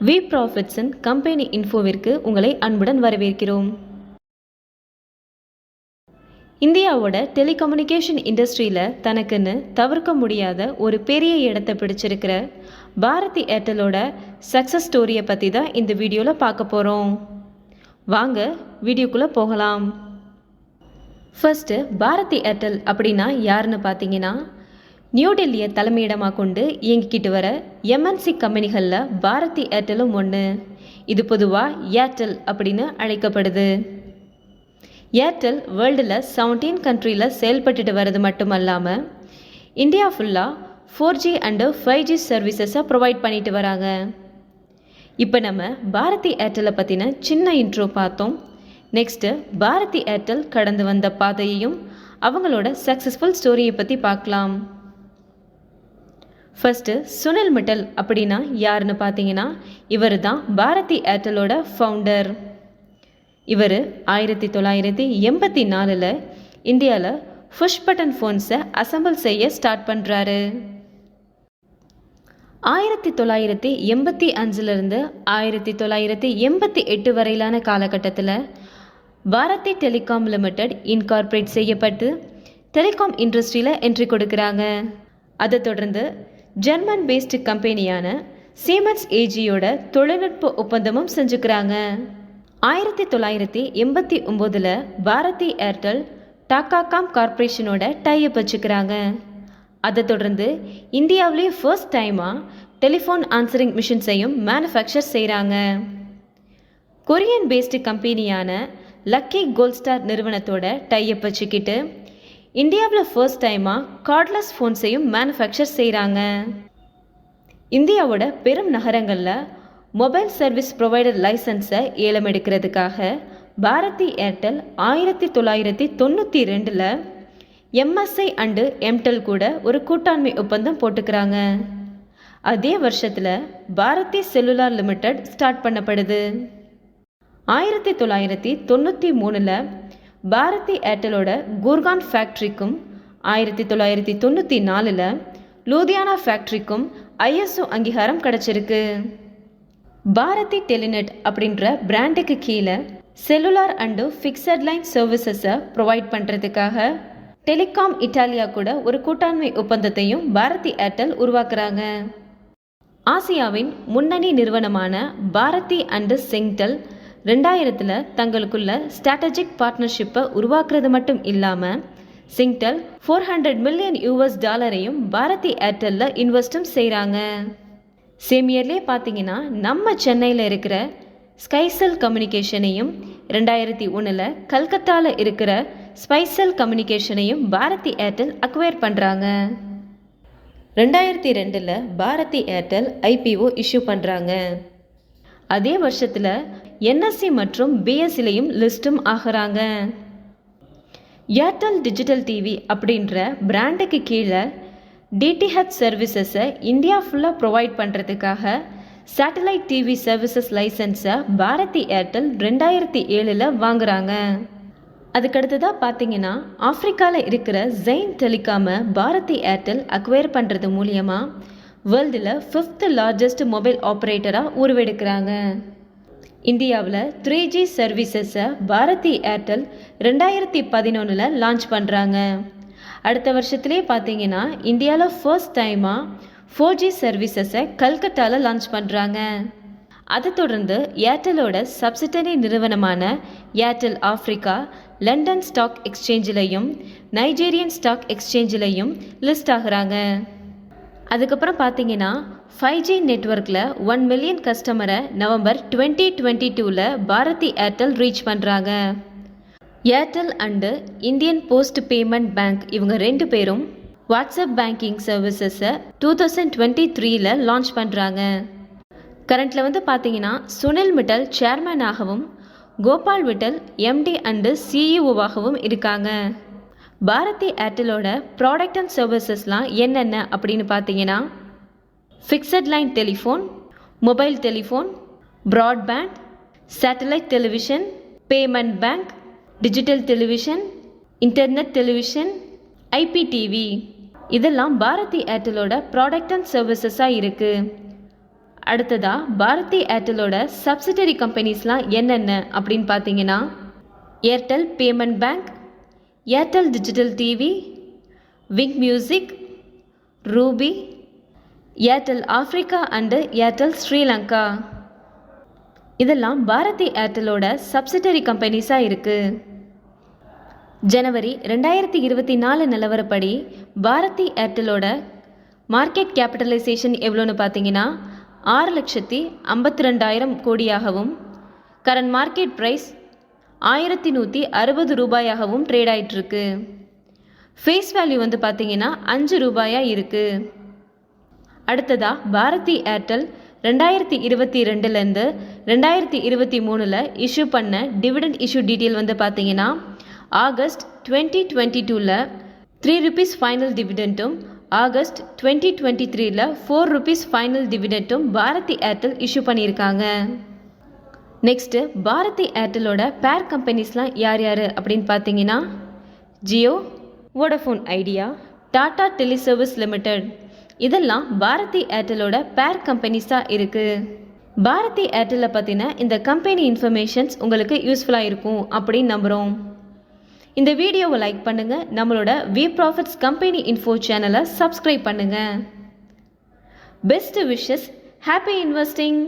We ப்ராஃபிட்ஸின் company இன்ஃபோவிற்கு உங்களை அன்புடன் வரவேற்கிறோம். இந்தியாவோட டெலிகம்யூனிகேஷன் இண்டஸ்ட்ரியில் தனக்குன்னு தவிர்க்க முடியாத ஒரு பெரிய இடத்தை பிடிச்சிருக்கிற பாரதி ஏர்டெலோட சக்ஸஸ் ஸ்டோரியை பற்றி தான் இந்த வீடியோவில் பார்க்க போகிறோம். வாங்க வீடியோக்குள்ளே போகலாம். ஃபர்ஸ்ட்டு பாரதி ஏர்டெல் அப்படின்னா யாருன்னு பார்த்தீங்கன்னா, நியூ டெல்லியை தலைமையிடமாக கொண்டு இயங்கிக்கிட்டு வர எம்என்சி கம்பெனிகளில் பாரதி ஏர்டெலும் ஒன்று. இது பொதுவாக ஏர்டெல் அப்படின்னு அழைக்கப்படுது. ஏர்டெல் வேர்ல்டில் 17 கண்ட்ரியில் செயல்பட்டுட்டு வர்றது மட்டும் இல்லாமல் இந்தியா ஃபுல்லாக 4G அண்டு 5G சர்வீசஸை ப்ரொவைட் பண்ணிட்டு வராங்க. இப்போ நம்ம பாரதி ஏர்டெலை பற்றின சின்ன இன்ட்ரோ பார்த்தோம். நெக்ஸ்ட்டு பாரதி ஏர்டெல் கடந்து வந்த பாதையையும் அவங்களோட சக்ஸஸ்ஃபுல் ஸ்டோரியை பற்றி பார்க்கலாம். ஃபர்ஸ்ட்டு சுனில் மிட்டல் அப்படின்னா யாருன்னு பார்த்தீங்கன்னா, இவர் தான் பாரதி ஏர்டெலோட ஃபவுண்டர். இவர் 1984 இந்தியாவில் புஷ் பட்டன் ஃபோன்ஸை அசம்பிள் செய்ய ஸ்டார்ட் பண்ணுறாரு. 1985 1988 வரையிலான காலகட்டத்தில் பாரதி டெலிகாம் லிமிடெட் இன்கார்பரேட் செய்யப்பட்டு டெலிகாம் இண்டஸ்ட்ரியில் என்ட்ரி கொடுக்குறாங்க. அதை தொடர்ந்து ஜெர்மன் பேஸ்டு கம்பெனியான சீமென்ஸ் ஏஜியோட தொழில்நுட்ப ஒப்பந்தமும் செஞ்சுக்கிறாங்க. 1989 பாரதி ஏர்டெல் டாக்காகாம் கார்பரேஷனோட டைப் வச்சுக்கிறாங்க. அதை தொடர்ந்து இந்தியாவிலேயே ஃபர்ஸ்ட் டைமாக டெலிஃபோன் ஆன்சரிங் மிஷின்ஸையும் மேனுஃபேக்சர் செய்கிறாங்க. கொரியன் பேஸ்டு கம்பெனியான லக்கி கோல்ட் ஸ்டார் நிறுவனத்தோட டைப் வச்சுக்கிட்டு இந்தியாவில் ஃபர்ஸ்ட் டைமாக கார்ட்லெஸ் ஃபோன்ஸையும் மேனுஃபேக்சர் செய்கிறாங்க. இந்தியாவோட பெரும் நகரங்களில் மொபைல் சர்வீஸ் ப்ரொவைடர் லைசன்ஸை ஏலம் எடுக்கிறதுக்காக பாரதி ஏர்டெல் 1992 எம்எஸ்ஐ அண்டு எம்டெல் கூட ஒரு கூட்டாண்மை ஒப்பந்தம் போட்டுக்கிறாங்க. அதே வருஷத்தில் பாரதி செல்லுலார் லிமிடெட் ஸ்டார்ட் பண்ணப்படுது. 1993 பாரதி ஏர்டெலோட குர்கான் ஃபேக்ட்ரிக்கும் 1994 லூதியானா ஃபேக்ட்ரிக்கும் ISO அங்கீகாரம் கிடச்சிருக்கு. பாரதி டெலிநெட் அப்படின்ற பிராண்டுக்கு கீழே செல்லுலார் அண்டு ஃபிக்ஸட் லைன் சர்வீசஸை ப்ரொவைட் பண்ணுறதுக்காக டெலிகாம் இட்டாலியா கூட ஒரு கூட்டாண்மை ஒப்பந்தத்தையும் பாரதி ஏர்டெல் உருவாக்குறாங்க. ஆசியாவின் முன்னணி நிறுவனமான பாரதி அண்டு சிங்டெல் 2000 தங்களுக்குள்ள ஸ்ட்ராட்டஜிக் பார்ட்னர்ஷிப்பை உருவாக்குறது மட்டும் இல்லாமல் சிங்டெல் $400 மில்லியன் பாரதி ஏர்டெல்லில் இன்வெஸ்டும் செய்கிறாங்க. சேம் இயர்லேயே பார்த்தீங்கன்னா நம்ம சென்னையில் இருக்கிற ஸ்கைசெல் கம்யூனிகேஷனையும் 2001 கல்கத்தாவில் இருக்கிற ஸ்பைசெல் கம்யூனிகேஷனையும் பாரதி ஏர்டெல் அக்வயர் பண்ணுறாங்க. 2002 பாரதி ஏர்டெல் IPO இஷ்யூ பண்ணுறாங்க. அதே வருஷத்தில் NSE மற்றும் BSEலையும் லிஸ்டும் ஆகிறாங்க. ஏர்டெல் டிஜிட்டல் டிவி அப்படின்ற பிராண்டுக்கு கீழே DTH சர்வீசஸை இந்தியா ஃபுல்லாக ப்ரொவைட் பண்ணுறதுக்காக சேட்டலைட் டிவி சர்வீசஸ் லைசன்ஸை பாரதி ஏர்டெல் 2007 வாங்குகிறாங்க. அதுக்கடுத்ததாக பார்த்தீங்கன்னா, ஆஃப்ரிக்காவில் இருக்கிற ஜெயின் டெலிகாமை பாரதி ஏர்டெல் அக்வயர் பண்ணுறது மூலியமாக வேர்ல்டில் 5th லார்ஜஸ்ட் மொபைல் ஆப்ரேட்டராக உருவெடுக்கிறாங்க. இந்தியாவில் 3G சர்வீசஸை பாரதி ஏர்டெல் 2011 லான்ச் பண்ணுறாங்க. அடுத்த வருஷத்துலேயே பார்த்தீங்கன்னா இந்தியாவில் ஃபர்ஸ்ட் டைமாக 4G சர்வீசஸை கல்கட்டாவில் லான்ச் பண்ணுறாங்க. அதை தொடர்ந்து ஏர்டெலோட சப்சிடரி நிறுவனமான ஏர்டெல் ஆஃப்ரிக்கா லண்டன் ஸ்டாக் எக்ஸ்சேஞ்சிலையும் நைஜீரியன் ஸ்டாக் எக்ஸ்சேஞ்சிலையும் லிஸ்ட் ஆகுறாங்க. அதுக்கப்புறம் பார்த்தீங்கன்னா 5G நெட்வொர்க்கில் 1 மில்லியன் கஸ்டமரை நவம்பர் 2022 பாரதி ஏர்டெல் ரீச் பண்ணுறாங்க. Airtel and Indian post payment bank இவங்க 2 பேரும் வாட்ஸ்அப் பேங்கிங் சர்வீசஸை 2023 லான்ச் பண்ணுறாங்க. கரண்ட்டில் பார்த்தீங்கன்னா சுனில் மிட்டல் சேர்மனாகவும் கோபால் விட்டல் MD அண்டு CEOவாகவும் இருக்காங்க. பாரதி ஏர்டெலோட ப்ராடக்ட் அண்ட் சர்வீசஸ்லாம் என்னென்ன அப்படின்னு பார்த்தீங்கன்னா, fixed line telephone, mobile telephone, broadband, satellite television, payment bank, digital television, internet television, IPTV இதெல்லாம் பாரதி ஏர்டெலோட ப்ராடக்ட் அண்ட் சர்வீசஸாக இருக்குது. அடுத்ததா பாரதி ஏர்டெலோட சப்சிடரி கம்பெனிஸ்லாம் என்னென்ன அப்படின்னு பார்த்தீங்கன்னா Airtel payment bank, Airtel digital TV, wing music, Ruby, Airtel Africa and Airtel Sri Lanka. இதெல்லாம் பாரதி ஏர்டெலோட subsidiary கம்பெனிஸாக இருக்குது. ஜனவரி 2024 நிலவரப்படி பாரதி ஏர்டெலோட மார்க்கெட் கேபிட்டலைசேஷன் எவ்வளோன்னு பார்த்தீங்கன்னா 6,52,000 கோடியாகவும் கரண்ட் மார்க்கெட் ப்ரைஸ் 1,160 ரூபாயாகவும் ட்ரேட் ஆகிட்டுருக்கு. ஃபேஸ் வேல்யூ வந்து பார்த்தீங்கன்னா 5 ரூபாயாக இருக்குது. அடுத்ததாக பாரதி ஏர்டெல் 2022லேருந்து 2023 இஷ்யூ பண்ண டிவிடெண்ட் இஷ்யூ டீட்டெயில் வந்து பார்த்தீங்கன்னா ஆகஸ்ட் 2022 3 rupees ஃபைனல் டிவிடெண்ட்டும் ஆகஸ்ட் 2023 4 rupees ஃபைனல் டிவிடெண்ட்டும் பாரதி ஏர்டெல் இஷ்யூ பண்ணியிருக்காங்க. நெக்ஸ்ட்டு பாரதி ஏர்டெலோட பேர் கம்பெனிஸ்லாம் யார் யார் அப்படின்னு பார்த்தீங்கன்னா Jio, Vodafone Idea, Tata teleservices limited இதெல்லாம் பாரதி ஏர்டெலோட பேர் கம்பெனிஸாக இருக்குது. பாரதி ஏர்டெலை பற்றின இந்த கம்பெனி இன்ஃபர்மேஷன்ஸ் உங்களுக்கு யூஸ்ஃபுல்லாக இருக்கும் அப்படின்னு நம்புகிறோம். இந்த வீடியோவை லைக் பண்ணுங்கள், நம்மளோட வி ப்ராஃபிட்ஸ் கம்பெனி இன்ஃபோ சேனலை சப்ஸ்கிரைப் பண்ணுங்கள். Best wishes, happy investing.